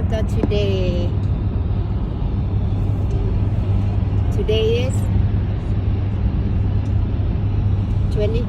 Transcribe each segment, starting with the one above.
Canada today. Today is 20.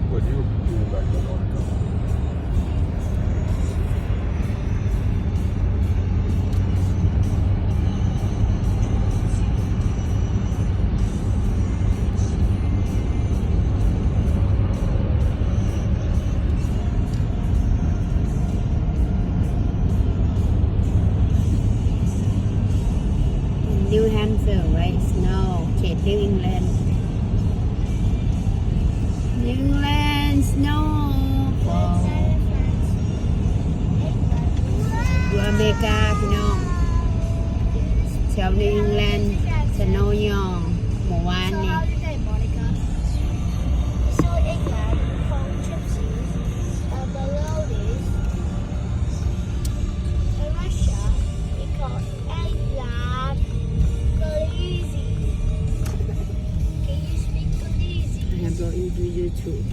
What you doing back in Monaco? New Hampshire, right? Snow. เขต New England. New England snow. อยู่อเมริกาพี่น้องแถว New England สโนว์ยองเมื่อวาน So นี้ how did they, Monica? So England from gypsies, below this, in Russia, we call England Galizi. Can you speak Galizi? I have go into YouTube